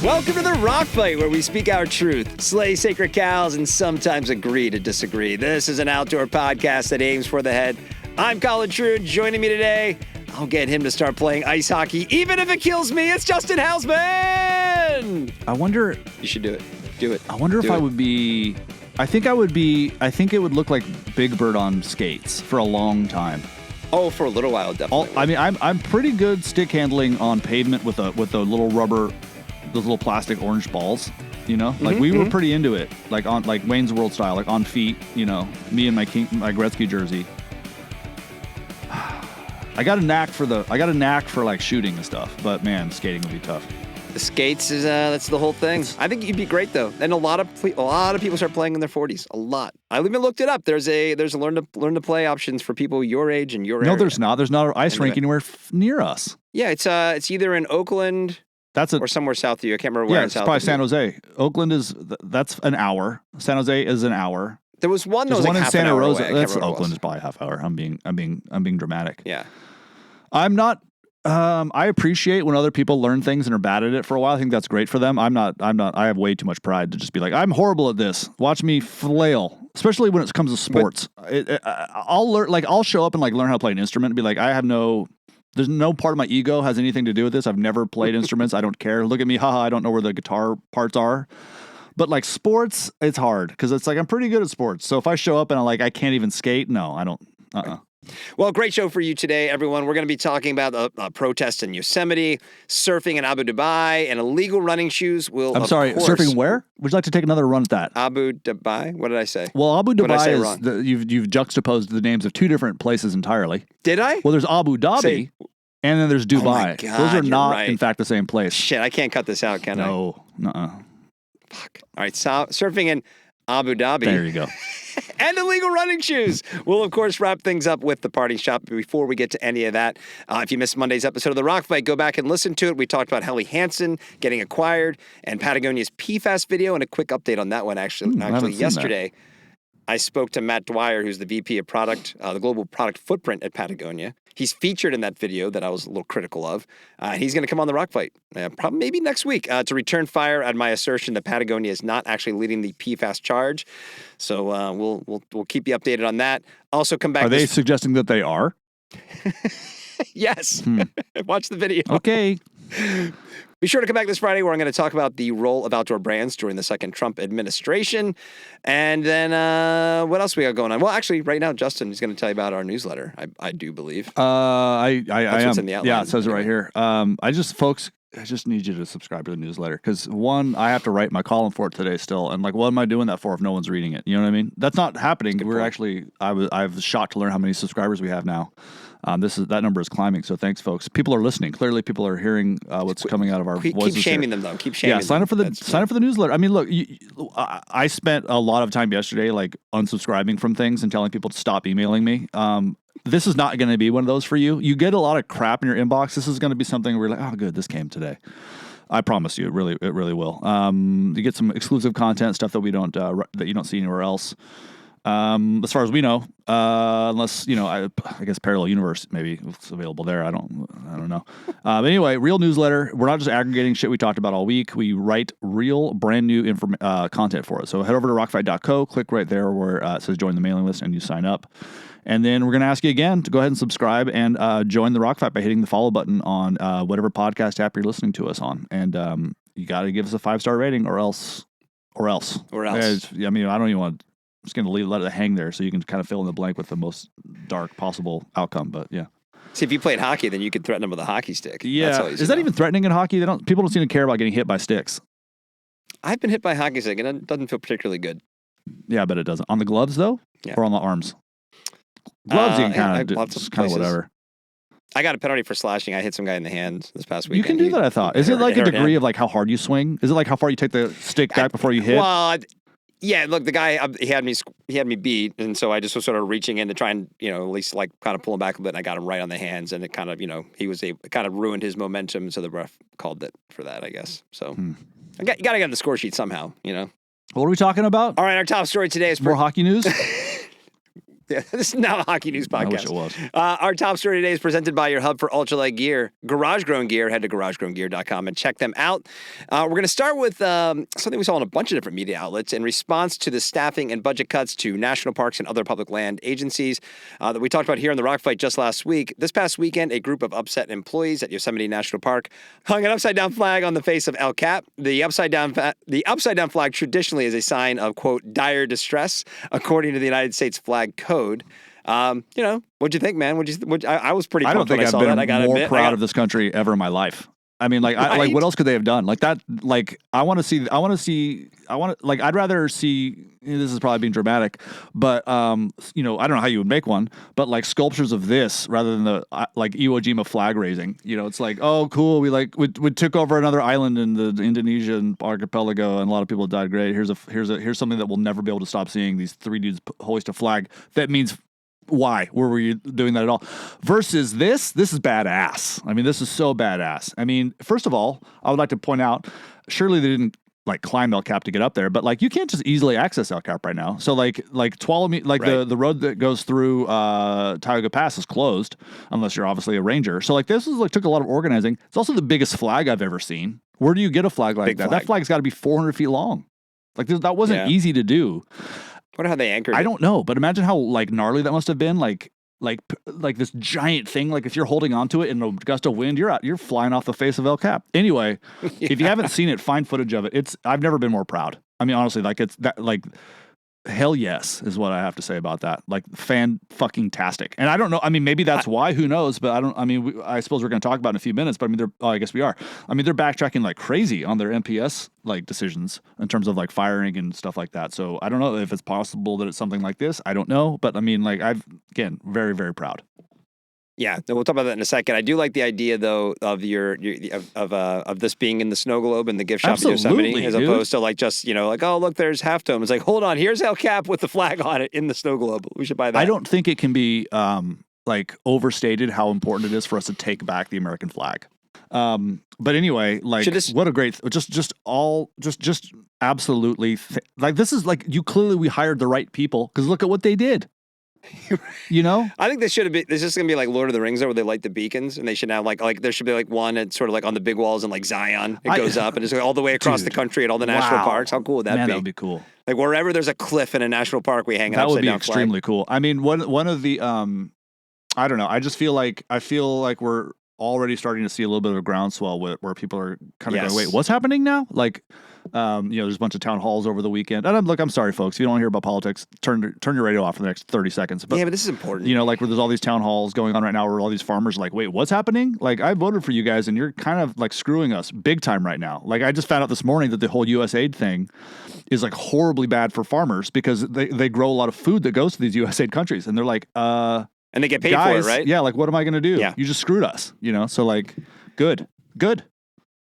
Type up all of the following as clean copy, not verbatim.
Welcome to the Rock Fight, where we speak our truth, slay sacred cows, and sometimes agree to disagree. This is an outdoor podcast that aims for the head. I'm Colin Trude. Joining me today, I'll get him to start playing ice hockey, even if it kills me. It's Justin Housman. I wonder. You should do it. Do it. I wonder if I would be. I think it would look like Big Bird on skates for a long time. Oh, for a little while, definitely. I'm pretty good stick handling on pavement with a little rubber, those little plastic orange balls. You know, like we were pretty into it, like Wayne's World style, like on feet. You know, me and my Gretzky jersey. I got a knack for like shooting and stuff, but man, skating would be tough. The skates is that's the whole thing. I think you'd be great though, and a lot of people start playing in their 40s. A lot. I even looked it up. There's a learn to play options for people your age and your area. No, there's not. There's not an ice rink anywhere near us. Yeah, it's either in Oakland. Or somewhere south of you. I can't remember where. Yeah, it's probably San Jose. Oakland that's an hour. San Jose is an hour. There was one that was like half an hour away. That's Oakland is probably a half hour. I'm being dramatic. Yeah. I'm not. I appreciate when other people learn things and are bad at it for a while. I think that's great for them. I'm not. I have way too much pride to just be like, I'm horrible at this. Watch me flail. Especially when it comes to sports. I'll learn. Like I'll show up and like learn how to play an instrument and be like, there's no part of my ego has anything to do with this. I've never played instruments. I don't care. Look at me. Haha. I don't know where the guitar parts are. But like sports, it's hard because it's like I'm pretty good at sports. So if I show up and I can't even skate, no, I don't. Well, great show for you today, everyone. We're going to be talking about a protest in Yosemite, surfing in Abu Dhabi, and illegal running shoes. Surfing where? Would you like to take another run at that? Abu Dhabi? What did I say? Well, Abu Dhabi you've juxtaposed the names of two different places entirely. Did I? Well, there's Abu Dhabi, and then there's Dubai. Oh my God, those are not, in fact, the same place. Shit, I can't cut this out, can I? No. Fuck. All right, surfing in Abu Dhabi. There you go. And illegal running shoes. We'll, of course, wrap things up with the party shop. Before we get to any of that, if you missed Monday's episode of The Rock Fight, go back and listen to it. We talked about Helly Hansen getting acquired and Patagonia's PFAS video, and a quick update on that one. Actually, yesterday, I spoke to Matt Dwyer, who's the VP of product, the global product footprint at Patagonia. He's featured in that video that I was a little critical of. He's going to come on the Rock Fight, probably maybe next week, to return fire at my assertion that Patagonia is not actually leading the PFAS charge. So we'll keep you updated on that. Also, come back. Are they suggesting that they are? Yes. Watch the video. Okay. Be sure to come back this Friday where I'm going to talk about the role of outdoor brands during the second Trump administration. And then what else we got going on? Well, actually, right now, Justin is going to tell you about our newsletter, I do believe. I am. In the outline. Yeah, it says it right here. I just need you to subscribe to the newsletter because one, I have to write my column for it today still, and like, what am I doing that for if no one's reading it? You know what I mean? That's not happening. I was shocked to learn how many subscribers we have now. That number is climbing. So thanks, folks. People are listening. Clearly, people are hearing what's coming out of our voices. Keep shaming them, though. Keep shaming. Yeah, sign up for the newsletter. I mean, look, I spent a lot of time yesterday like unsubscribing from things and telling people to stop emailing me. This is not going to be one of those for you. You get a lot of crap in your inbox. This is going to be something where you're like, oh, good, this came today. I promise you, it really will. You get some exclusive content, stuff that that you don't see anywhere else. As far as we know, unless I guess Parallel Universe maybe it's available there. I don't know. But anyway, real newsletter. We're not just aggregating shit we talked about all week. We write real, brand new content for it. So head over to rockfight.co, click right there where it says join the mailing list, and you sign up. And then we're going to ask you again to go ahead and subscribe and join the Rock Fight by hitting the follow button on whatever podcast app you're listening to us on. And you got to give us a 5-star rating, or else. I mean, I don't even want. I'm just going to let it hang there so you can kind of fill in the blank with the most dark possible outcome. But yeah. See, if you played hockey, then you could threaten them with a hockey stick. Yeah. Is that even threatening in hockey? People don't seem to care about getting hit by sticks. I've been hit by a hockey stick, and it doesn't feel particularly good. Yeah, but it doesn't. On the gloves, though? Yeah. Or on the arms? Gloves, you can kind of whatever. I got a penalty for slashing. I hit some guy in the hand this past weekend. You can do that, I thought. Is it like a degree of like how hard you swing? Is it like how far you take the stick back before you hit? Well, yeah, look, the guy, he had me beat, and so I just was sort of reaching in to try and, at least like kind of pull him back a bit, and I got him right on the hands, and it kind of, it kind of ruined his momentum, so the ref called it for that, I guess. So you got to get on the score sheet somehow, What are we talking about? All right, our top story today is more hockey news. Yeah, this is now a hockey news podcast. I wish it was. Our top story today is presented by your hub for ultralight gear, Garage Grown Gear. Head to garagegrowngear.com and check them out. We're going to start with something we saw in a bunch of different media outlets in response to the staffing and budget cuts to national parks and other public land agencies that we talked about here in the Rock Fight just last week. This past weekend, a group of upset employees at Yosemite National Park hung an upside-down flag on the face of El Cap. The upside-down flag traditionally is a sign of, quote, dire distress, according to the United States flag code. What'd you think, man? I was pretty pumped when I saw that. I gotta admit, proud of this country ever in my life. I mean, like, right? what else could they have done? Like that, like, I'd rather see, this is probably being dramatic, but, I don't know how you would make one, but like sculptures of this rather than the, like Iwo Jima flag raising, it's like, oh, cool. We took over another island in the Indonesian archipelago and a lot of people died. Great. Here's something that we'll never be able to stop seeing. These three dudes hoist a flag. That means why were you doing that at all? Versus this is badass. I mean, this is so badass. I mean, first of all, I would like to point out, surely they didn't like climb El Cap to get up there, but like you can't just easily access El Cap right now. So like Tuolumne, like right. the road that goes through Tioga Pass is closed unless you're obviously a ranger. So like this is like took a lot of organizing. It's also the biggest flag I've ever seen. Where do you get a flag like that? That flag's got to be 400 feet long. Like that wasn't easy to do. I wonder how they anchored it. I don't know, but imagine how like gnarly that must have been. Like this giant thing. Like if you're holding onto it in a gust of wind, you're flying off the face of El Cap. Anyway, if you haven't seen it, find footage of it. I've never been more proud. I mean, honestly, like it's that like. Hell yes is what I have to say about that. Like fan-fucking-tastic. And I don't know. I mean, maybe that's why. Who knows? But I suppose we're going to talk about it in a few minutes. But I mean, I guess we are. I mean, they're backtracking like crazy on their NPS like decisions in terms of like firing and stuff like that. So I don't know if it's possible that it's something like this. I don't know. But I mean, like again, very, very proud. Yeah, we'll talk about that in a second. I do like the idea, though, of of this being in the snow globe and the gift shop in Yosemite, as opposed to like just like, oh look, there's Half Dome. It's like, hold on, here's El Cap with the flag on it in the snow globe. We should buy that. I don't think it can be like overstated how important it is for us to take back the American flag. But anyway, like what a great just absolutely like this is like we hired the right people because look at what they did. I think this should have been. This is going to be like Lord of the Rings, where they light the beacons, and they should have like there should be like one at sort of like on the big walls in like Zion. It goes up and it's all the way across the country at all the national parks. How cool would that be? That would be cool. Like wherever there's a cliff in a national park, we hang an upside down flag. That would be extremely cool. I mean, one of the I don't know. I just feel like we're already starting to see a little bit of a groundswell where people are kind of going, wait, what's happening now? Like, there's a bunch of town halls over the weekend. And I'm sorry, folks, if you don't want to hear about politics, turn your radio off for the next 30 seconds. But, but this is important. Like where there's all these town halls going on right now where all these farmers are like, wait, what's happening? Like, I voted for you guys and you're kind of like screwing us big time right now. Like, I just found out this morning that the whole USAID thing is like horribly bad for farmers because they grow a lot of food that goes to these USAID countries. And they're like, and they get paid for it, right? Yeah, like, what am I going to do? Yeah. You just screwed us, So, like, good.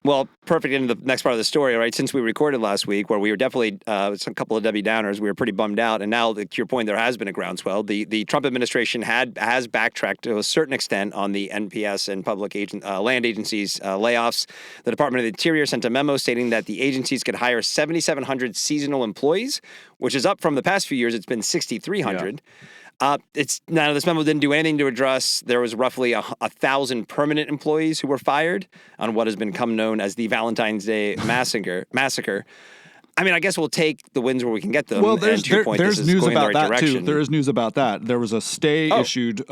Well, perfect into the next part of the story, right? Since we recorded last week, where we were definitely a couple of Debbie Downers, we were pretty bummed out. And now, to your point, there has been a groundswell. The Trump administration has backtracked to a certain extent on the NPS and public land agencies layoffs. The Department of the Interior sent a memo stating that the agencies could hire 7,700 seasonal employees, which is up from the past few years. It's been 6,300. Yeah. This memo didn't do anything to address. There was roughly 1,000 permanent employees who were fired on what has become known as the Valentine's Day massacre. I mean, I guess we'll take the wins where we can get them. Well, there's news about that too. There is news about that. There was a stay issued.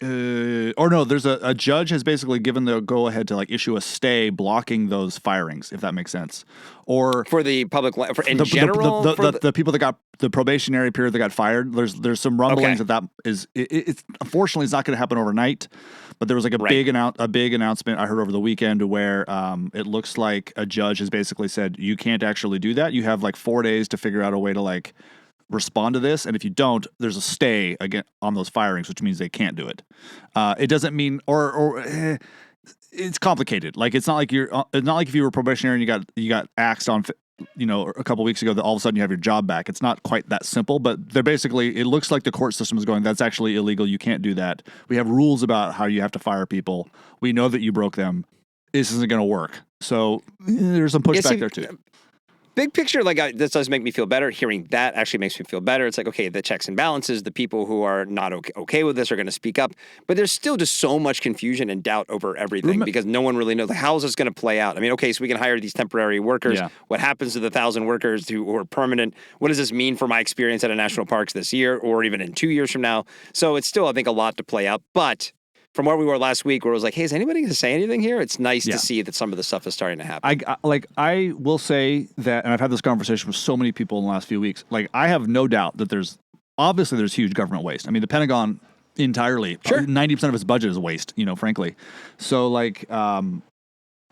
There's a judge has basically given the go ahead to like issue a stay blocking those firings, if that makes sense. Or for the public, general, the people that got the probationary period that got fired. There's some rumblings that is it's unfortunately it's not going to happen overnight. But there was like a big announcement I heard over the weekend where it looks like a judge has basically said you can't actually do that. You have like 4 days to figure out a way to like respond to this, and if you don't, there's a stay again on those firings, which means they can't do it. It doesn't mean it's complicated. Like it's not like if you were probationary and you got axed on a couple weeks ago that all of a sudden you have your job back. It's not quite that simple, but they're basically, it looks like the court system is going, that's actually illegal. You can't do that. We have rules about how you have to fire people. We know that you broke them. This isn't going to work. So there's some pushback there too. big picture, like this does make me feel better. Hearing that actually makes me feel better. It's like, okay, the checks and balances, the people who are not okay with this are going to speak up, but there's still just so much confusion and doubt over everything because no one really knows how is this going to play out. I mean, okay, so we can hire these temporary workers. Yeah. What happens to the 1,000 workers who are permanent? What does this mean for my experience at a national parks this year or even in 2 years from now? So it's still, I think, a lot to play out, but from where we were last week, where it was like, hey, is anybody going to say anything here? It's nice to see that some of the stuff is starting to happen. I will say that, and I've had this conversation with so many people in the last few weeks. Like, I have no doubt that there's huge government waste. I mean, the Pentagon entirely, 90% of its budget is waste, frankly. So, like,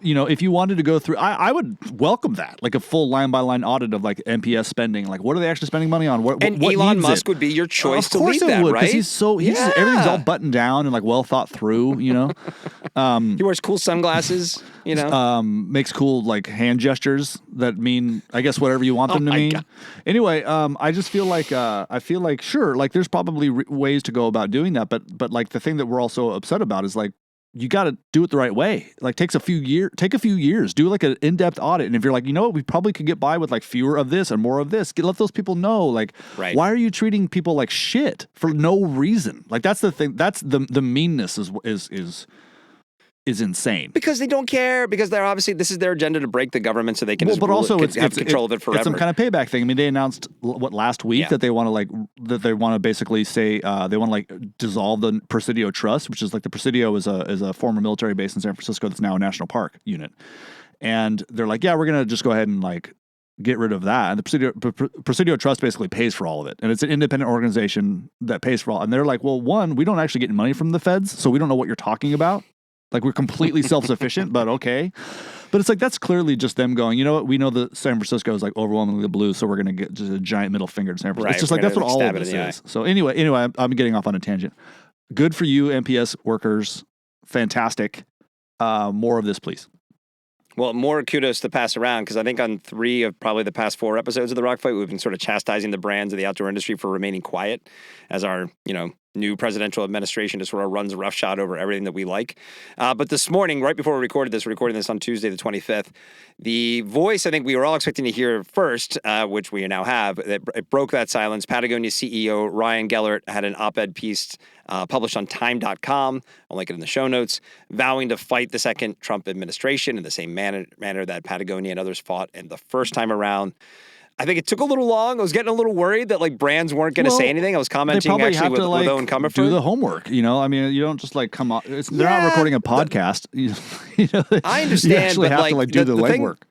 if you wanted to go through, I would welcome that, like a full line-by-line audit of like MPS spending. Like, what are they actually spending money on? What Elon Musk would be your choice to lead that, right? Because everything's all buttoned down and like well thought through. He wears cool sunglasses. Makes cool like hand gestures that mean, I guess, whatever you want them to mean. God. Anyway, I just feel like sure, like there's probably ways to go about doing that, but like the thing that we're also upset about is like, you got to do it the right way. Like take a few years, do like an in-depth audit. And if you're like, we probably could get by with like fewer of this and more of this, let those people know, like, why are you treating people like shit for no reason? Like that's the thing. That's the meanness is insane. Because they don't care, because they're obviously, this is their agenda to break the government so they can have control of it forever. It's some kind of payback thing. I mean, they announced last week that they want to basically say they want to like dissolve the Presidio Trust, which is like the Presidio is a former military base in San Francisco that's now a national park unit. And they're like, yeah, we're going to just go ahead and like get rid of that. And the Presidio Trust basically pays for all of it. And it's an independent organization that pays for all. And they're like, well, one, we don't actually get money from the feds, so we don't know what you're talking about. Like, we're completely self-sufficient, but okay. But it's like, that's clearly just them going, you know what, we know that San Francisco is like overwhelmingly blue, so we're going to get just a giant middle finger to San Francisco. It's just like, that's what all of this is. So anyway, I'm getting off on a tangent. Good for you, MPS workers. Fantastic. More of this, please. Well, more kudos to pass around, because I think on 3 of probably the past 4 episodes of The Rock Fight, we've been sort of chastising the brands of the outdoor industry for remaining quiet as our, new presidential administration just sort of runs roughshod over everything that we like. But this morning, right before we recording this on Tuesday, the 25th, the voice I think we were all expecting to hear first, which we now have, it broke that silence. Patagonia CEO Ryan Gellert had an op-ed piece published on time.com. I'll link it in the show notes, vowing to fight the second Trump administration in the same manner that Patagonia and others fought in the first time around. I think it took a little long. I was getting a little worried that like brands weren't going to say anything. I was commenting actually with Owen Comerford. Do the homework, I mean, you don't just like come on. They're not recording a podcast. I understand. You actually have to like do the legwork.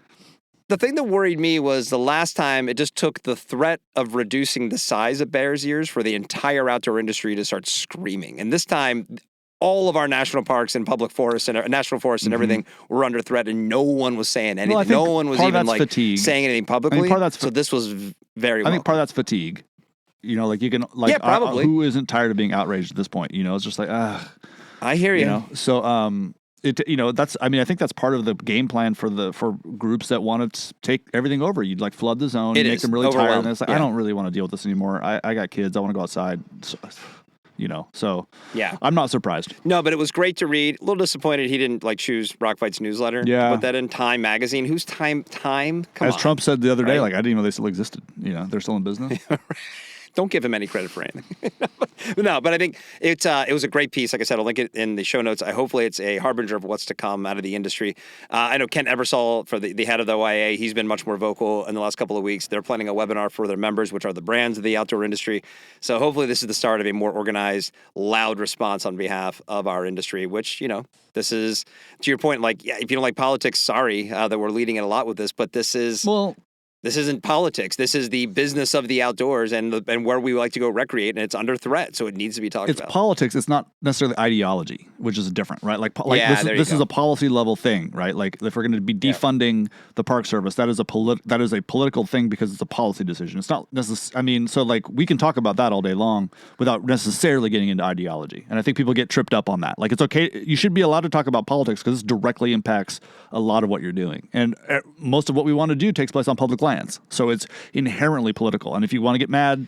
The thing that worried me was the last time it just took the threat of reducing the size of bears' ears for the entire outdoor industry to start screaming. And this time, all of our national parks and public forests and national forests and everything were under threat, and no one was saying anything. Well, no one was even like fatigue. saying anything publicly. So this was very. I think part of that's fatigue. Like you can like probably. Who isn't tired of being outraged at this point? It's just like I hear you. So that's. I mean, I think that's part of the game plan for groups that want to take everything over. You'd like flood the zone, make them really tired, and it's like I don't really want to deal with this anymore. I got kids. I want to go outside. So yeah, I'm not surprised. No, but it was great to read. A little disappointed he didn't like choose Rock Fight's newsletter. Yeah, put that in Time magazine. Who's Time? Come on. As Trump said the other day, like I didn't even know they still existed. They're still in business. Don't give him any credit for anything. No, but I think it was a great piece. Like I said, I'll link it in the show notes. Hopefully it's a harbinger of what's to come out of the industry. I know Kent Ebersol, for the head of the OIA, he's been much more vocal in the last couple of weeks. They're planning a webinar for their members, which are the brands of the outdoor industry. So hopefully this is the start of a more organized, loud response on behalf of our industry, which, this is, to your point, like, yeah, if you don't like politics, sorry that we're leading it a lot with this, but this is... This isn't politics. This is the business of the outdoors and where we like to go recreate, and it's under threat, so it needs to be talked about. It's politics. It's not necessarily ideology, which is different, right? This is a policy level thing, right? Like if we're going to be defunding the Park Service, that is a political thing because it's a policy decision. It's not necessarily. I mean, so like we can talk about that all day long without necessarily getting into ideology, and I think people get tripped up on that. Like it's okay. You should be allowed to talk about politics because this directly impacts a lot of what you're doing, and most of what we want to do takes place on public land. So it's inherently political. And if you want to get mad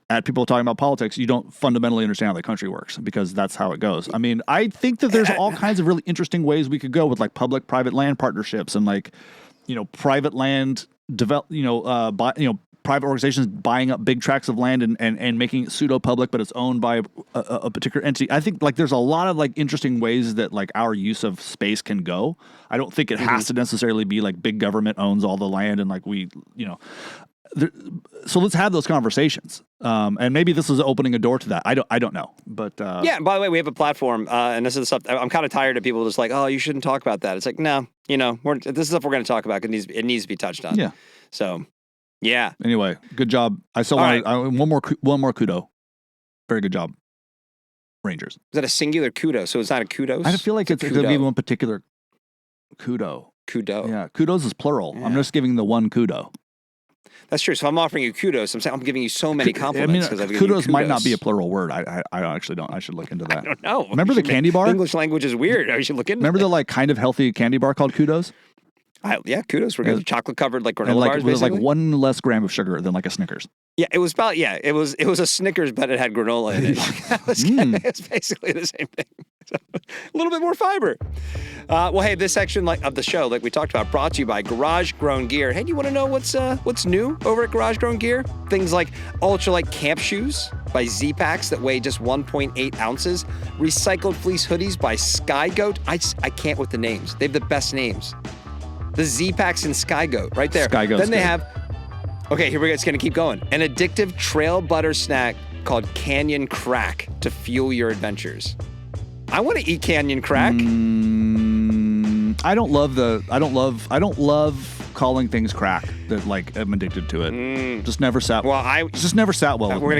at people talking about politics, you don't fundamentally understand how the country works because that's how it goes. I mean, I think that there's all kinds of really interesting ways we could go with like public-private land partnerships and like, private land private organizations buying up big tracts of land and making it pseudo public, but it's owned by a particular entity. I think like there's a lot of like interesting ways that like our use of space can go. I don't think it has to necessarily be like big government owns all the land and like so let's have those conversations. And maybe this is opening a door to that. I don't know, but yeah. By the way, we have a platform, and this is the stuff I'm kind of tired of people just like, oh, you shouldn't talk about that. It's like, no, this is stuff we're going to talk about because it needs to be touched on. Yeah. So. Yeah. Anyway, good job. I still want one more kudo. Very good job, Rangers. Is that a singular kudo? So it's not a kudos? I feel like it's going to be one particular kudo. Kudo. Yeah, kudos is plural. Yeah. I'm just giving the one kudo. That's true. So I'm offering you kudos. I'm saying I'm giving you so many compliments because kudos might not be a plural word. I actually don't. I should look into that. I don't know. Remember the candy bar? English language is weird. I should look into. Remember the like kind of healthy candy bar called kudos? Yeah, kudos were good. Chocolate covered like granola and like, bars. It was basically. like 1 less gram of sugar than like a Snickers. Yeah, it was about it was a Snickers, but it had granola in it. It was basically the same thing. So, a little bit more fiber. Well, hey, this section of the show, like we talked about, brought to you by Garage Grown Gear. Hey, do you want to know what's new over at Garage Grown Gear? Things like ultralight camp shoes by Z-Packs that weigh just 1.8 ounces. Recycled fleece hoodies by Sky Goat. I can't with the names. They have the best names. The Z-Packs and Sky Goat right there. Sky Goat's then they good. have, okay, here we go. It's going to keep going. An addictive trail butter snack called Canyon Crack to fuel your adventures. I want to eat Canyon Crack. I don't love calling things crack that like I'm addicted to it. Just never sat well. Just never sat well. We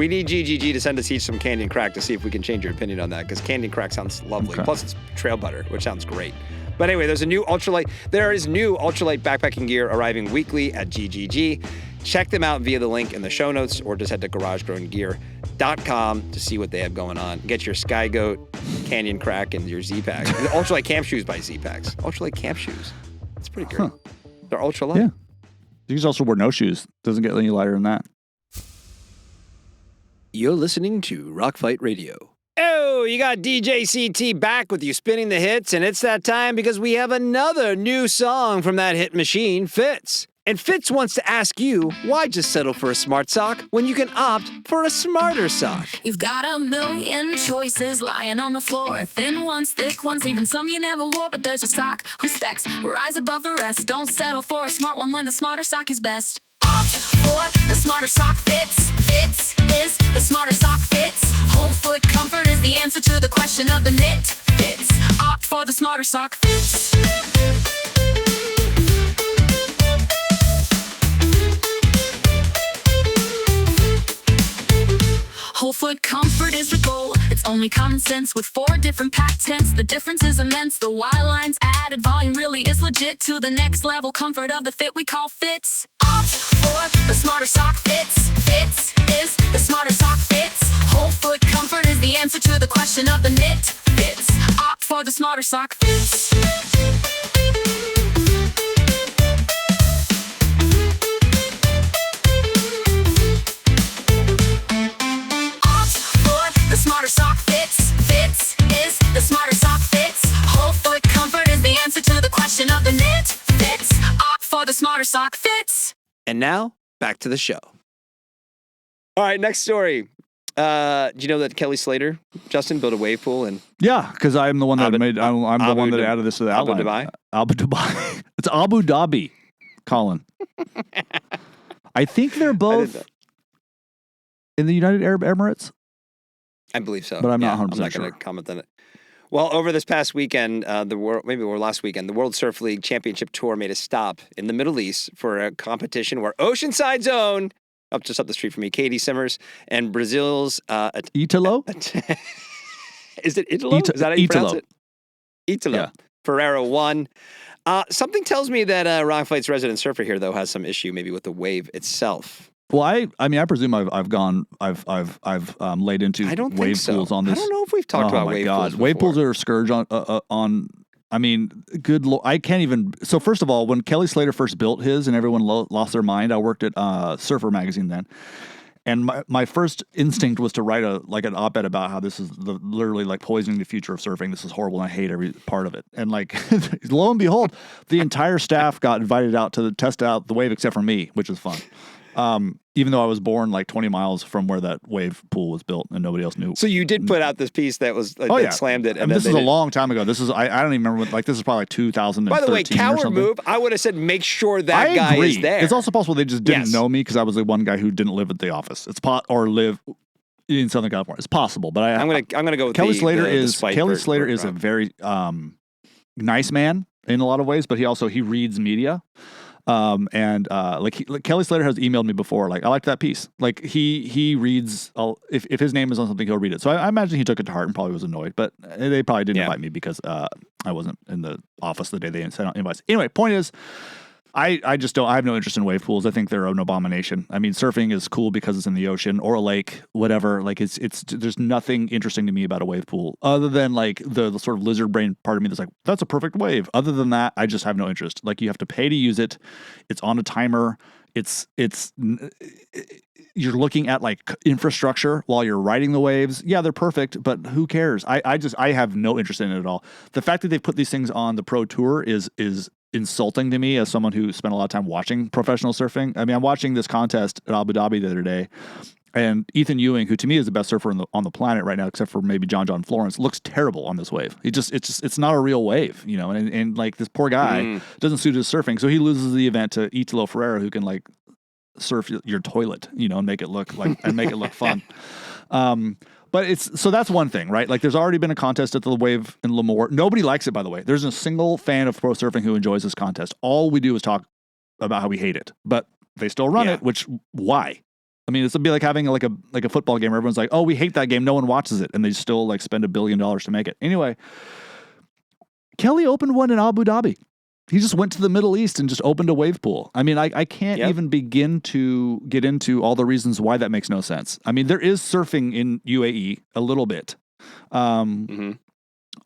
need GGG to send us each some Canyon Crack to see if we can change your opinion on that because Canyon Crack sounds lovely. Okay. Plus it's trail butter, which sounds great. But anyway, there is new ultralight backpacking gear arriving weekly at GGG. Check them out via the link in the show notes or just head to garagegrowngear.com to see what they have going on. Get your Sky Goat, Canyon Crack, and your Z-Packs. The ultralight camp shoes by Z-Packs. Ultralight camp shoes. That's pretty great. Huh. They're ultralight. Yeah. You can also wear no shoes. Doesn't get any lighter than that. You're listening to Rock Fight Radio. Oh, you got DJ CT back with you spinning the hits, and it's that time because we have another new song from that hit machine, Fitz. And Fitz wants to ask you, why just settle for a smart sock when you can opt for a smarter sock? You've got a million choices lying on the floor. Thin ones, thick ones, even some you never wore. But there's a sock whose specs rise above the rest. Don't settle for a smart one when the smarter sock is best. Opt for the smarter sock. Fitz. Fitz is the smarter sock. Fitz. Whole foot comfort is the answer to the question of the knit. Fitz. Opt for the smarter sock. Fitz. Whole foot comfort is the goal. It's only common sense with 4 different patents. The difference is immense. The Y line's added volume really is legit to the next level. Comfort of the fit we call Fitz. Opt for the smarter sock. Fitz. Fitz is the smarter sock. Fitz. Whole foot comfort is the answer to the question of the knit. Fitz. Opt for the smarter sock. Fitz. The smarter sock. Fitz. Fitz is the smarter sock. Fitz. Whole foot comfort is the answer to the question of the knit. Fitz. Opt for the smarter sock. Fitz. And now, back to the show. All right, next story. Do you know that Kelly Slater, Justin, built a wave pool and Yeah, because I'm the one that I'm the one that added this to the outline. Abu Dhabi. It's Abu Dhabi, Colin. I think they're both in the United Arab Emirates. I believe so. But I'm not 100% I'm not going to comment on it. Well, over this past weekend, last weekend, the World Surf League Championship Tour made a stop in the Middle East for a competition where Oceanside's own, up the street from me, Katie Simmers, and Brazil's Italo? Is it Italo? Is that how you pronounce it? Italo. Yeah. Ferrero won. Something tells me that Rock Fight's resident surfer here, though, has some issue maybe with the wave itself. Well, I mean, I presume I've laid into wave pools on this. I don't know if we've talked about wave pools before. Wave pools are a scourge on. I mean, good Lord, I can't even. So first of all, when Kelly Slater first built his and everyone lost their mind, I worked at Surfer Magazine then, And my first instinct was to write an op-ed about how this is literally like poisoning the future of surfing. This is horrible and I hate every part of it. And like, lo and behold, the entire staff got invited out to test out the wave except for me, which is fun. Even though I was born like 20 miles from where that wave pool was built and nobody else knew. So you did put out this piece that was that slammed it. And this is a long time ago. This is I don't even remember. Like this is probably like 2013. By the way, coward move. I would have said make sure that guy is there. It's also possible they just didn't know me because I was the one guy who didn't live at the office. Or live in Southern California. It's possible, but I'm gonna go with Kelly Slater. Kelly Slater is a very nice man in a lot of ways, but he reads media. Kelly Slater has emailed me before. Like, I liked that piece. Like he reads. If his name is on something, he'll read it. So I imagine he took it to heart and probably was annoyed. But they probably didn't invite me because I wasn't in the office the day they sent out invites. Anyway, point is, I just don't. I have no interest in wave pools. I think they're an abomination. I mean, surfing is cool because it's in the ocean or a lake, whatever. Like it's there's nothing interesting to me about a wave pool other than like the sort of lizard brain part of me that's like, that's a perfect wave. Other than that, I just have no interest. Like you have to pay to use it. It's on a timer. You're looking at like infrastructure while you're riding the waves. Yeah, they're perfect, but who cares? I have no interest in it at all. The fact that they've put these things on the pro tour is insulting to me as someone who spent a lot of time watching professional surfing. I mean, I'm watching this contest at Abu Dhabi the other day, and Ethan Ewing, who to me is the best surfer on the planet right now, except for maybe John Florence, looks terrible on this wave. It's not a real wave, you know. And like this poor guy doesn't suit his surfing, so he loses the event to Italo Ferreira, who can like surf your toilet, you know, and make it look fun. But so that's one thing, right? Like there's already been a contest at the wave in Lemoore. Nobody likes it, by the way. There's a single fan of pro surfing who enjoys this contest. All we do is talk about how we hate it, but they still run it, why? I mean, it's be like having like a football game where everyone's like, oh, we hate that game. No one watches it. And they still like spend $1 billion to make it. Anyway, Kelly opened one in Abu Dhabi. He just went to the Middle East and just opened a wave pool. I mean, I can't even begin to get into all the reasons why that makes no sense. I mean, there is surfing in UAE a little bit.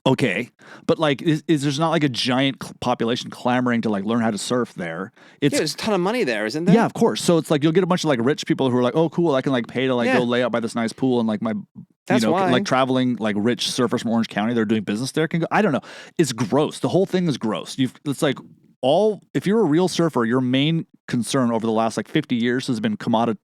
Okay. But like, there's not like a giant population clamoring to like learn how to surf there. There's a ton of money there, isn't there? Yeah, of course. So it's like, you'll get a bunch of like rich people who are like, oh, cool. I can like pay to like go lay out by this nice pool and like That's why. like traveling like rich surfers from Orange County, they're doing business there can go. I don't know. It's gross. The whole thing is gross. It's like if you're a real surfer, your main concern over the last like 50 years has been commodifying.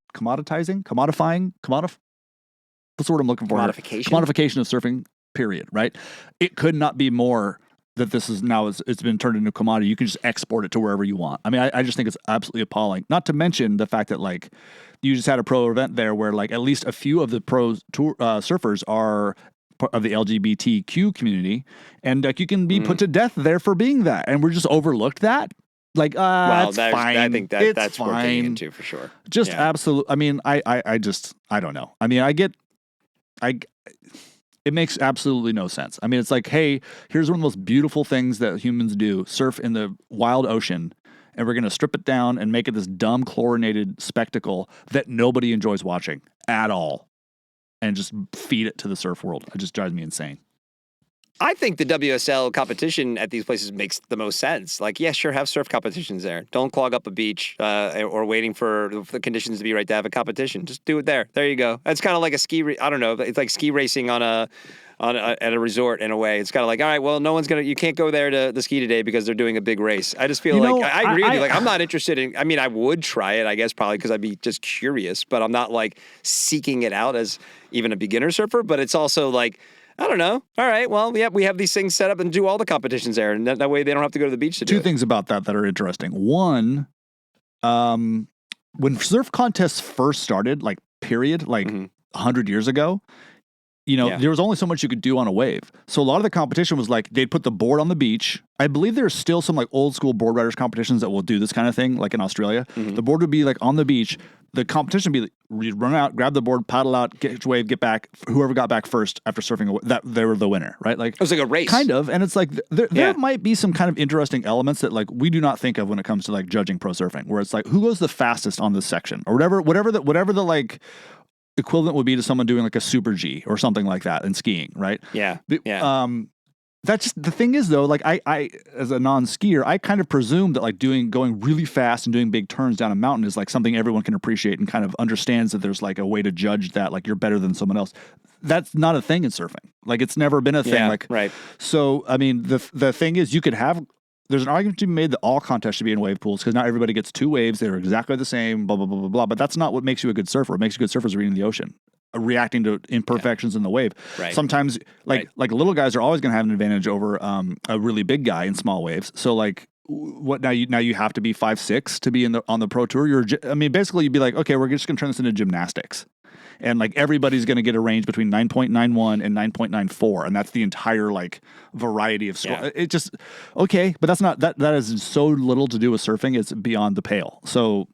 What's the word I'm looking for? Commodification of surfing. Period. Right. It could not be more that this is now it's been turned into a commodity. You can just export it to wherever you want. I mean, I just think it's absolutely appalling. Not to mention the fact that like you just had a pro event there where like at least a few of the pro tour surfers are part of the LGBTQ community, and like you can be put to death there for being that, and we're just overlooked that. Like, that's fine. I think that's fine. Worth getting into for sure. Just absolute. I mean, I don't know. I mean, it makes absolutely no sense. I mean, it's like, hey, here's one of the most beautiful things that humans do, surf in the wild ocean, and we're going to strip it down and make it this dumb chlorinated spectacle that nobody enjoys watching at all, and just feed it to the surf world. It just drives me insane. I think the WSL competition at these places makes the most sense. Like, yeah, sure, have surf competitions there. Don't clog up a beach or waiting for the conditions to be right to have a competition. Just do it there. There you go. It's kind of like I don't know. It's like ski racing at a resort in a way. It's kind of like, all right, well, you can't go there to ski today because they're doing a big race. I just feel I agree with you. Like, I'm not interested in, I mean, I would try it, I guess, probably because I'd be just curious, but I'm not like seeking it out as even a beginner surfer. But it's also like, I don't know. All right. Well, yeah, we have these things set up and do all the competitions there. And that way they don't have to go to the beach to do it. Two things about that are interesting. One, when surf contests first started, like period, like 100 years ago, there was only so much you could do on a wave. So a lot of the competition was like, they'd put the board on the beach. I believe there's still some like old school board riders competitions that will do this kind of thing, like in Australia. The board would be like on the beach. The competition would be like, run out, grab the board, paddle out, get your wave, get back. Whoever got back first after surfing, that they were the winner, right? Like, it was like a race. Kind of. And it's like, there might be some kind of interesting elements that like we do not think of when it comes to like judging pro surfing, where it's like, who goes the fastest on this section or whatever the like equivalent would be to someone doing like a super G or something like that in skiing, right? Yeah. That's just the thing is though, like I as a non-skier, I kind of presume that like going really fast and doing big turns down a mountain is like something everyone can appreciate and kind of understands that there's like a way to judge that, like you're better than someone else. That's not a thing in surfing. Like it's never been a thing. Yeah, like right. So I mean the thing is there's an argument to be made that all contests should be in wave pools because not everybody gets two waves. They're exactly the same, blah, blah, blah, blah, blah. But that's not what makes you a good surfer. What makes you a good surfer is reading the ocean, reacting to imperfections in the wave. Right. Sometimes, like little guys are always going to have an advantage over a really big guy in small waves. So, like, what now? You have to be 5'6" to be on the pro tour. Basically, you'd be like, okay, we're just going to turn this into gymnastics. And like everybody's going to get a range between 9.91 and 9.94, and that's the entire like variety of score. It just okay, but that's not that has so little to do with surfing. It's beyond the pale. So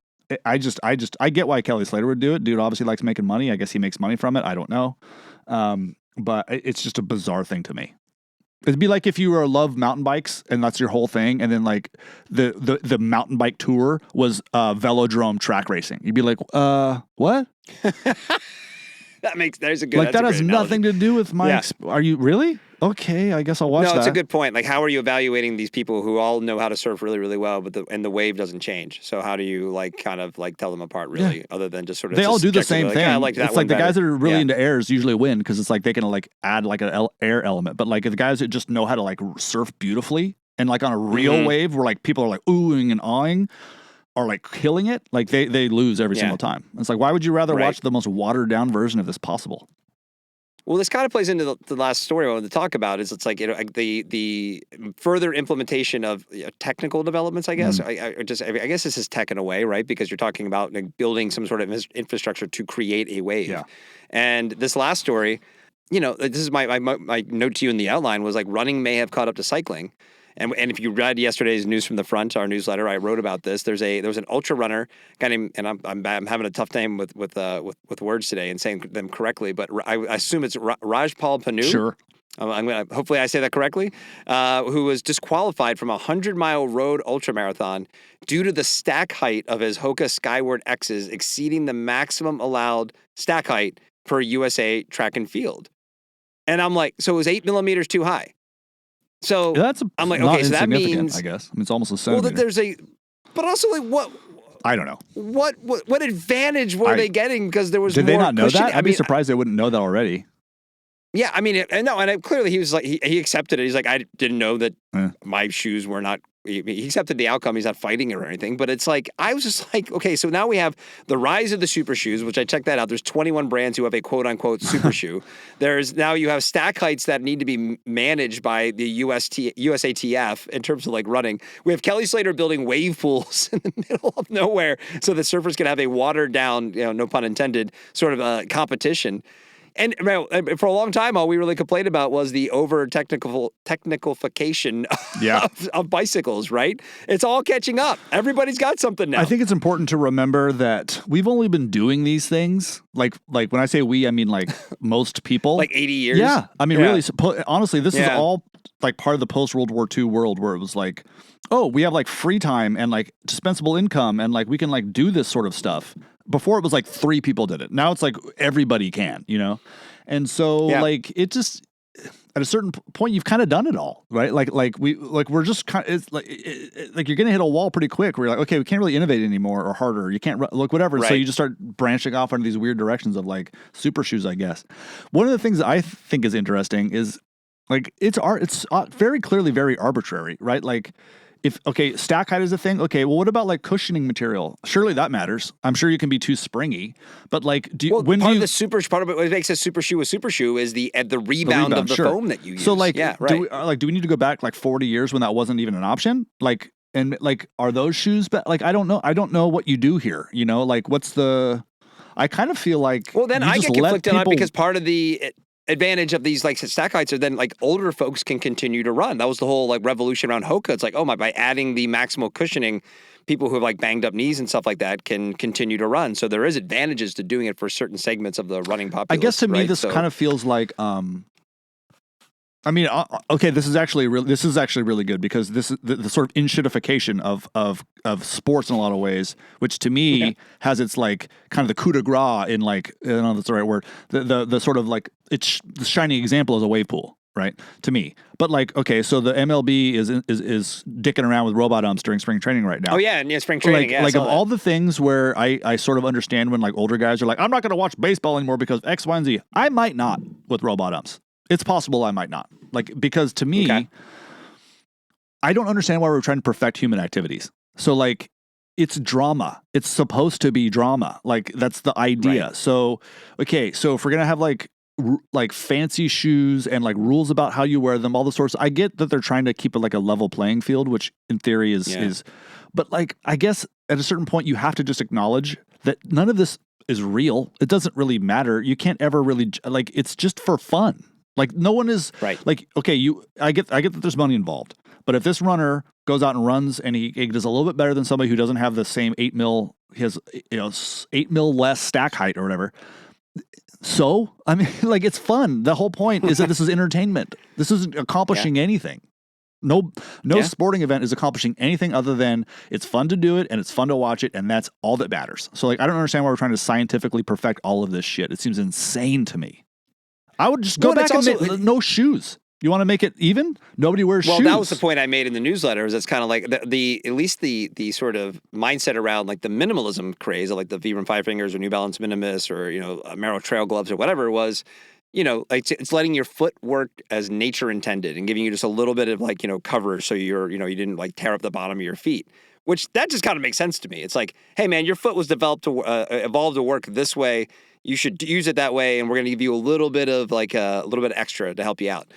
I get why Kelly Slater would do it. Dude obviously likes making money. I guess he makes money from it. I don't know, but it's just a bizarre thing to me. It'd be like if you love mountain bikes and that's your whole thing, and then like the mountain bike tour was velodrome track racing. You'd be like, what? There's a good like that has nothing to do with my. Are you really? Okay, I guess I'll watch that. No, it's a good point. Like, how are you evaluating these people who all know how to surf really, really well, but the wave doesn't change? So how do you like kind of like tell them apart really, other than just sort of they all do the same thing. I like that it's like the better. guys that are really into airs usually win because it's like they can like add like an air element. But like the guys that just know how to like surf beautifully and like on a real wave where like people are like oohing and awing. Or like killing it, like they lose every single time. It's like, why would you rather watch the most watered down version of this possible? Well, this kind of plays into the last story I wanted to talk about. Is it's like the further implementation of technical developments. I guess I guess this is tech in a way, right? Because you're talking about like, building some sort of infrastructure to create a wave. Yeah. And this last story, this is my note to you in the outline was like running may have caught up to cycling. And if you read yesterday's News from the Front, our newsletter, I wrote about this. There was an ultra runner guy named, and I'm having a tough time with words today and saying them correctly, but I assume it's Rajpal Panu. Sure. Hopefully I say that correctly. Who was disqualified from a 100-mile road ultramarathon due to the stack height of his Hoka Skyward X's exceeding the maximum allowed stack height per USA Track and Field. And I'm like, so it was 8 millimeters too high. So I'm like, okay, so that means I guess it's almost a centimeter. Well, but also like what? I don't know. What advantage were they getting because there was did more they not know cushion? that? I'd be surprised they wouldn't know that already. Yeah, I mean, clearly he was like he accepted it. He's like, I didn't know that my shoes were not. He accepted the outcome. He's not fighting it or anything. But it's like, I was just like, okay, so now we have the rise of the super shoes, which I checked that out. There's 21 brands who have a quote unquote super shoe. Now you have stack heights that need to be managed by the USATF in terms of like running. We have Kelly Slater building wave pools in the middle of nowhere so that surfers can have a watered down, no pun intended, sort of competition. And for a long time, all we really complained about was the technicalification of bicycles, right? It's all catching up. Everybody's got something now. I think it's important to remember that we've only been doing these things. Like when I say we, I mean like most people. Like 80 years? Yeah. I mean, really, honestly, this is all like part of the post-World War II world where it was like, oh, we have like free time and like dispensable income and like we can like do this sort of stuff. Before it was like 3 people did it. Now it's like everybody can, And so like it just at a certain point you've kind of done it all, right? We're just kind of it's like you're going to hit a wall pretty quick where you're like, okay, we can't really innovate anymore or harder. You can't look whatever. Right. So you just start branching off into these weird directions of like super shoes, I guess. One of the things that I think is interesting is like it's very clearly very arbitrary, right? Like stack height is a thing. Okay, well, what about like cushioning material? Surely that matters. I'm sure you can be too springy, but like, part of what makes a super shoe a super shoe is the rebound of the foam that you use. So like, do we need to go back like 40 years when that wasn't even an option? Like, and like, are those shoes? But like, I don't know what you do here. Like, what's the? I kind of feel like then I get conflicted on it because part of the advantage of these like stack heights are then like older folks can continue to run. That was the whole like revolution around Hoka. It's like, by adding the maximal cushioning, people who have like banged up knees and stuff like that can continue to run. So there is advantages to doing it for certain segments of the running populace. I guess to me this kind of feels like this is actually really good because this is the sort of inshitification of sports in a lot of ways, which to me has its like kind of the coup de grace in like, I don't know if that's the right word, the sort of like it's the shining example is a wave pool, right? To me. But like, okay, so the MLB is dicking around with robot umps during spring training right now. Oh yeah, and spring training. Like of all the things where I sort of understand when like older guys are like, I'm not going to watch baseball anymore because X, Y, and Z. I might not with robot umps. It's possible I might not. Like, because to me, I don't understand why we're trying to perfect human activities. So like, it's drama. It's supposed to be drama. Like, that's the idea. Right. So, okay, so if we're going to have like fancy shoes and like rules about how you wear them, all the sorts. I get that they're trying to keep it like a level playing field, which in theory is, but like, I guess at a certain point you have to just acknowledge that none of this is real. It doesn't really matter. You can't ever really like, it's just for fun. Like no one is like, okay, I get that there's money involved, but if this runner goes out and runs and he does a little bit better than somebody who doesn't have the same 8 mil, he has 8 mil less stack height or whatever. So, I mean, like, it's fun. The whole point is that this is entertainment. This isn't accomplishing anything. No sporting event is accomplishing anything other than it's fun to do it and it's fun to watch it, and that's all that matters. So, like, I don't understand why we're trying to scientifically perfect all of this shit. It seems insane to me. I would just go back and make no shoes. You want to make it even? Nobody wears shoes. Well, that was the point I made in the newsletter. Is it's kind of like the at least the sort of mindset around like the minimalism craze, like the Vibram Five Fingers or New Balance Minimus or Merrell Trail gloves or whatever it was. Like it's letting your foot work as nature intended and giving you just a little bit of like cover so you didn't like tear up the bottom of your feet. Which that just kind of makes sense to me. It's like, hey man, your foot was evolved to work this way. You should use it that way, and we're going to give you a little bit of like a little bit extra to help you out.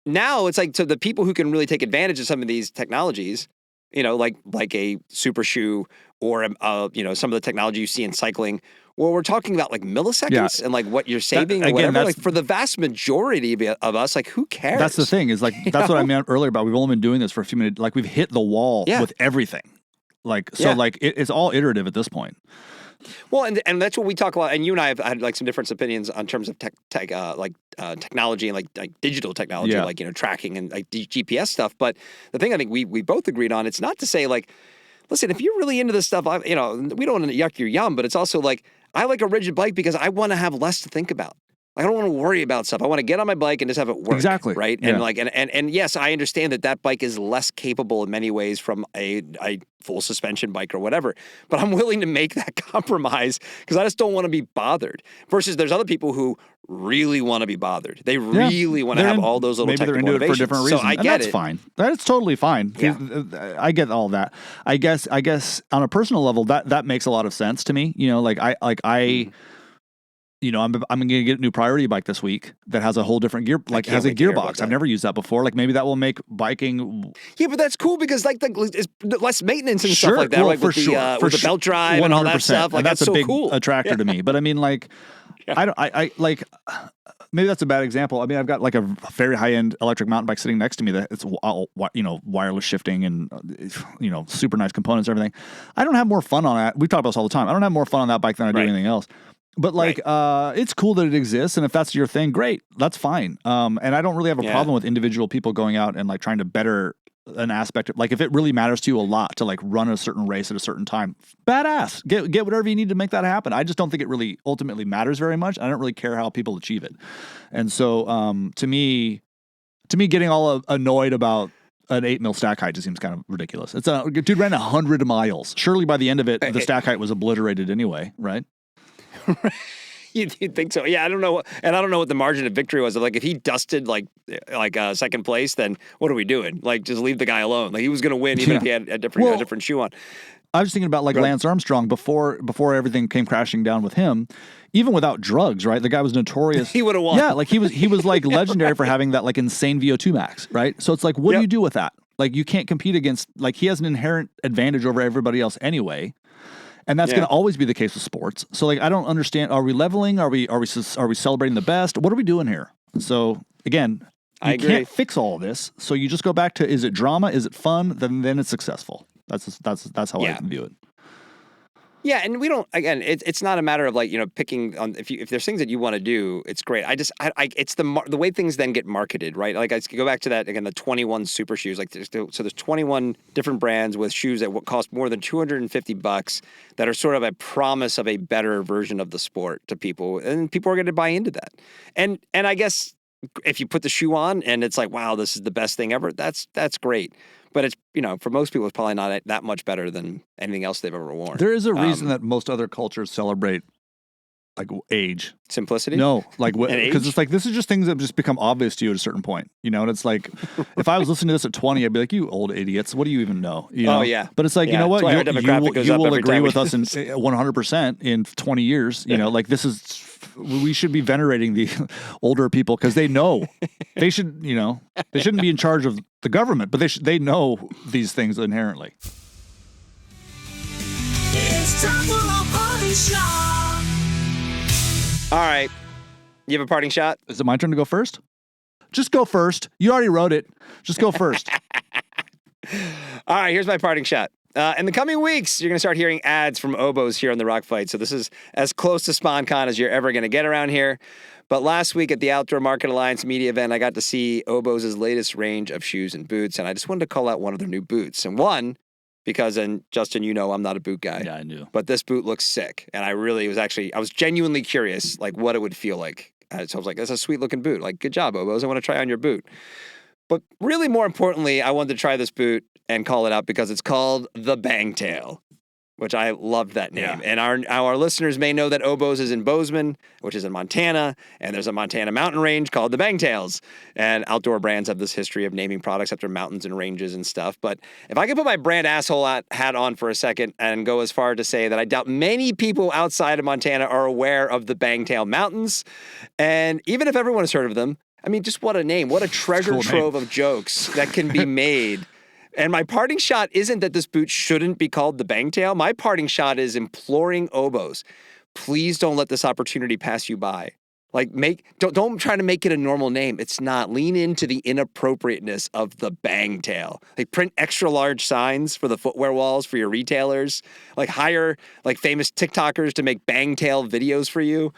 Now it's like, so the people who can really take advantage of some of these technologies, like a super shoe or some of the technology you see in cycling, where we're talking about like milliseconds and like what you're saving or whatever. Like for the vast majority of us, like who cares? That's the thing is like that's what I meant earlier about we've only been doing this for a few minutes. Like we've hit the wall with everything. Like so, like it's all iterative at this point. Well, and that's what we talk about. And you and I have had like some different opinions on terms of technology and like digital technology, like tracking and like GPS stuff. But the thing I think we both agreed on, it's not to say like, listen, if you're really into this stuff, we don't want to yuck your yum, but it's also like I like a rigid bike because I want to have less to think about. I don't want to worry about stuff. I want to get on my bike and just have it work. Exactly. Right. Yeah. And like, and yes, I understand that bike is less capable in many ways from a full suspension bike or whatever, but I'm willing to make that compromise because I just don't want to be bothered versus there's other people who really want to be bothered. They really want to have all those little technical innovations. Maybe they're into it for different reasons. So I get that's fine. That's totally fine. Yeah. I get all that. I guess on a personal level, that makes a lot of sense to me. I'm going to get a new priority bike this week that has a whole different gear, like has a gearbox. I've never used that before. Like maybe that will make biking. Yeah, but that's cool because like it's less maintenance and stuff like that. Well, like with the belt drive 100%. And all that stuff. Like and that's so a big cool. attractor to me. But I mean, like, I like. Maybe that's a bad example. I mean, I've got like a very high-end electric mountain bike sitting next to me that it's wireless shifting and super nice components and everything. I don't have more fun on that. We talk about this all the time. I don't have more fun on that bike than I do anything else. But like, it's cool that it exists, and if that's your thing, great, that's fine. And I don't really have a problem with individual people going out and like trying to better an aspect of, like, if it really matters to you a lot to like run a certain race at a certain time, badass, get whatever you need to make that happen. I just don't think it really ultimately matters very much. I don't really care how people achieve it. And so, to me, getting all annoyed about an 8 mil stack height just seems kind of ridiculous. It's a dude ran 100 miles. Surely by the end of it, the stack height was obliterated anyway, right? You'd think so. Yeah, I don't know. And I don't know what the margin of victory was. Like, if he dusted like second place, then what are we doing? Like, just leave the guy alone. Like, he was going to win even if he had a different shoe on. I was thinking about like Lance Armstrong before everything came crashing down with him, even without drugs, right? The guy was notorious. He would have won. Yeah, like he was like legendary for having that like insane VO2 max, right? So it's like, what do you do with that? Like, you can't compete against, like, he has an inherent advantage over everybody else anyway. And that's going to always be the case with sports. So like, I don't understand. Are we leveling? Are we celebrating the best? What are we doing here? So again, you can't fix all of this. So you just go back to, is it drama? Is it fun? Then it's successful. That's how I view it. Yeah, and we don't. Again, it's not a matter of like picking on if there's things that you want to do, it's great. It's the way things then get marketed, right? Like I go back to that again, the 21 super shoes. Like there's 21 different brands with shoes that cost more than $250 that are sort of a promise of a better version of the sport to people, and people are going to buy into that. And I guess if you put the shoe on and it's like, wow, this is the best thing ever, that's great. But it's, for most people, it's probably not that much better than anything else they've ever worn. There is a reason that most other cultures celebrate like age. Simplicity? No, like age? because it's like this is just things that just become obvious to you at a certain point, and it's like if I was listening to this at 20, I'd be like, you old idiots, what do you even know? Oh yeah. But it's like, Yeah. you know what, That's why our demographic goes you up will every agree time with we us in 100% in 20 years. Like this is, we should be venerating the older people because they know they should, they shouldn't be in charge of the government, but they know these things inherently. It's time for a party shot. All right. You have a parting shot? Is it my turn to go first? Just go first. You already wrote it. Just go first. All right, here's my parting shot. In the coming weeks, you're going to start hearing ads from Obōz here on the Rock Fight. So this is as close to SpawnCon as you're ever going to get around here. But last week at the Outdoor Market Alliance media event, I got to see Obōz's latest range of shoes and boots. And I just wanted to call out one of their new boots. And one, because, and Justin, I'm not a boot guy. Yeah, I knew. But this boot looks sick. And I was genuinely curious, like, what it would feel like. So I was like, that's a sweet looking boot. Like, good job, Obōz. I want to try on your boot. But really more importantly, I wanted to try this boot and call it out because it's called the Bangtail, which I loved that name. Yeah. And our listeners may know that Obōz is in Bozeman, which is in Montana, and there's a Montana mountain range called the Bangtails. And outdoor brands have this history of naming products after mountains and ranges and stuff. But if I could put my brand asshole hat on for a second and go as far to say that I doubt many people outside of Montana are aware of the Bangtail Mountains. And even if everyone has heard of them, I mean, just what a name. What a treasure trove of jokes that can be made. And my parting shot isn't that this boot shouldn't be called the Bangtail. My parting shot is imploring Obōz, please don't let this opportunity pass you by. Like, don't try to make it a normal name. It's not. Lean into the inappropriateness of the Bangtail. Like, print extra large signs for the footwear walls for your retailers. Like, hire famous TikTokers to make Bangtail videos for you.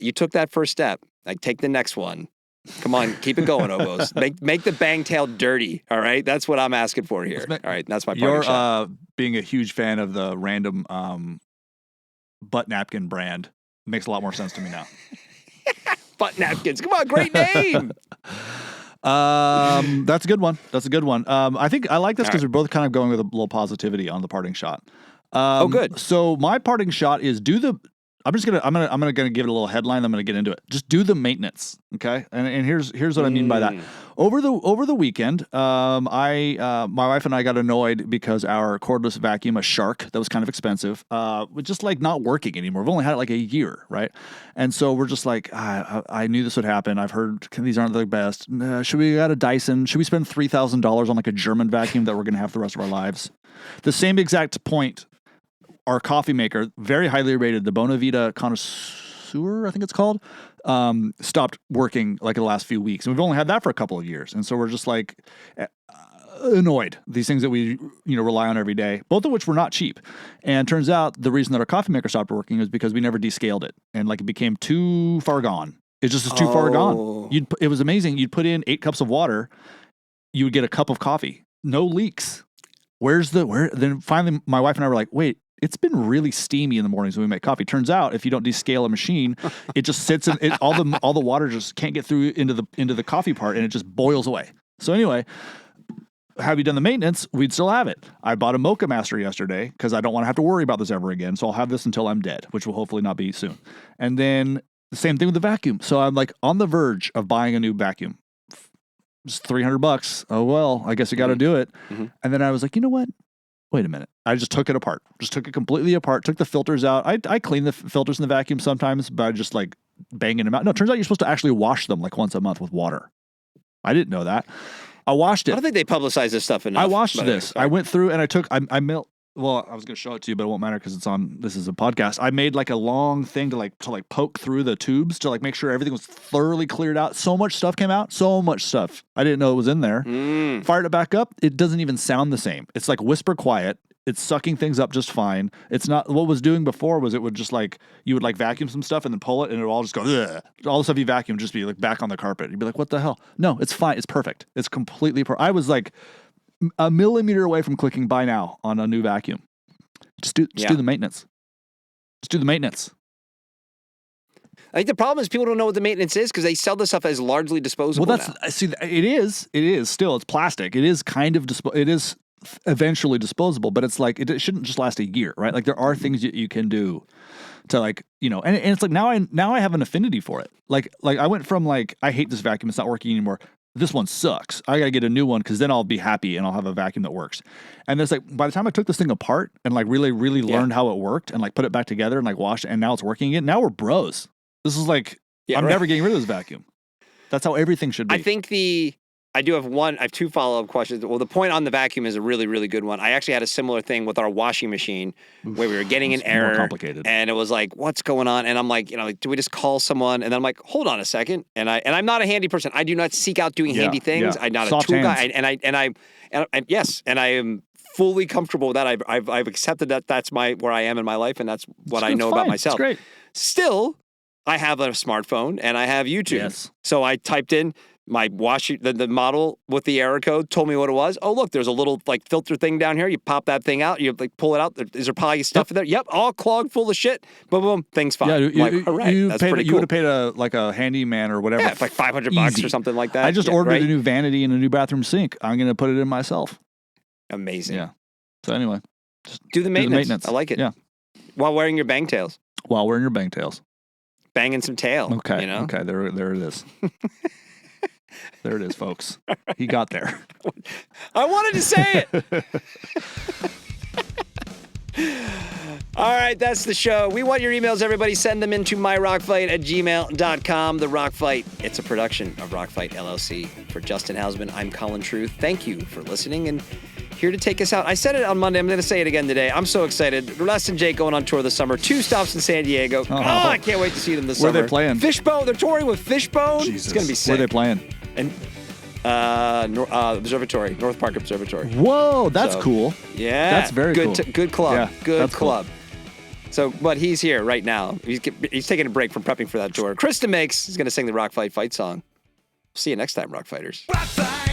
You took that first step. Like, take the next one. Come on, keep it going, Obōz. Make the Bangtail dirty, all right? That's what I'm asking for here. All right, that's my parting shot. You're being a huge fan of the random butt napkin brand makes a lot more sense to me now. Butt napkins. Come on, great name. That's a good one. I think I like this because we're both kind of going with a little positivity on the parting shot. Good. So my parting shot is I'm gonna give it a little headline. I'm gonna get into it. Just do the maintenance, okay? And here's what I mean by that. Over the weekend, my wife and I got annoyed because our cordless vacuum, a Shark that was kind of expensive, was just like not working anymore. We've only had it like a year, right? And so we're just like, I knew this would happen. I've heard these aren't the best. Should we get a Dyson? Should we spend $3,000 on like a German vacuum that we're gonna have the rest of our lives? The same exact point. Our coffee maker, very highly rated, the Bonavita Connoisseur, I think it's called, stopped working like in the last few weeks. And we've only had that for a couple of years. And so we're just like annoyed. These things that we rely on every day, both of which were not cheap. And turns out the reason that our coffee maker stopped working is because we never descaled it. And like it became too far gone. It just is too far gone. It was amazing. You'd put in 8 cups of water. You would get a cup of coffee. No leaks. Then finally my wife and I were like, wait, it's been really steamy in the mornings when we make coffee. Turns out, if you don't descale a machine, it just sits in it. All the water just can't get through into the coffee part, and it just boils away. So anyway, have you done the maintenance? We'd still have it. I bought a Mocha Master yesterday because I don't want to have to worry about this ever again. So I'll have this until I'm dead, which will hopefully not be soon. And then the same thing with the vacuum. So I'm like on the verge of buying a new vacuum. It's $300. Oh well, I guess you got to do it. Mm-hmm. And then I was like, you know what? Wait a minute. I just took it apart. Just took it completely apart. Took the filters out. I clean the filters in the vacuum sometimes by just like banging them out. No, it turns out you're supposed to actually wash them like once a month with water. I didn't know that. I washed it. I don't think they publicize this stuff enough. I washed this. I went through and well, I was going to show it to you, but it won't matter because this is a podcast. I made like a long thing to poke through the tubes to like make sure everything was thoroughly cleared out. So much stuff came out. So much stuff. I didn't know it was in there. Fired it back up. It doesn't even sound the same. It's like whisper quiet. It's sucking things up just fine. It's not what it was doing before was it would just like you would like vacuum some stuff and then pull it and it would all just go ugh. All the stuff you vacuum would just be like back on the carpet. You'd be like, what the hell? No, it's fine. It's perfect. It's completely I was like a millimeter away from clicking buy now on a new vacuum. Just do the maintenance. Just do the maintenance. I think the problem is people don't know what the maintenance is because they sell this stuff as largely disposable. Well, see, it is still, it's plastic. It is kind of, it is eventually disposable, but it's like, it shouldn't just last a year, right? Like there are things you can do to like, and it's like now I have an affinity for it. Like I went from like, I hate this vacuum, it's not working anymore. This one sucks. I got to get a new one because then I'll be happy and I'll have a vacuum that works. And there's like, by the time I took this thing apart and like really, really learned how it worked and like put it back together and like washed it and now it's working again, now we're bros. This is like, I'm never getting rid of this vacuum. That's how everything should be. I think I have two follow-up questions. Well, the point on the vacuum is a really, really good one. I actually had a similar thing with our washing machine where we were getting an error. More complicated. And it was like, what's going on? And I'm like, do we just call someone? And then I'm like, hold on a second. And I'm not a handy person. I do not seek out doing handy things. I'm not Soft a tool hands. guy. And I am fully comfortable with that. I've accepted that that's where I am in my life and that's what I know about myself. It's great. Still, I have a smartphone and I have YouTube. Yes. So I typed in my the model with the error code, told me what it was. Oh, look, there's a little like filter thing down here. You pop that thing out, you like pull it out. Is there probably stuff in there? Yep, all clogged full of shit. Boom, boom, thing's fine. Yeah, hooray, that's pretty cool. You would have paid a handyman or whatever. Yeah, it's like $500 or something like that. I just ordered a new vanity and a new bathroom sink. I'm going to put it in myself. Amazing. Yeah. So anyway, just do the maintenance. I like it. Yeah. While wearing your bang tails. While wearing your bang tails. Banging some tail. Okay. Okay. There it is. There it is, folks. He got there. I wanted to say it. All right, that's the show. We want your emails, everybody. Send them into myrockfight@gmail.com. The Rock Fight, it's a production of Rockfight LLC. For Justin Housman, I'm Colin Truth. Thank you for listening and here to take us out. I said it on Monday. I'm going to say it again today. I'm so excited. Les and Jake going on tour this summer. 2 stops in San Diego. Oh, I can't wait to see them this summer. Where are they playing? Fishbone. They're touring with Fishbone. Jesus. It's going to be sick. Where are they playing? And Observatory, North Park Observatory. Whoa, that's cool. Yeah. That's very cool. Good club. Yeah, good club. Cool. So, but he's here right now. He's taking a break from prepping for that tour. Krista Makes is going to sing the Rock Fight song. See you next time, Rock Fighters. Rock Fight.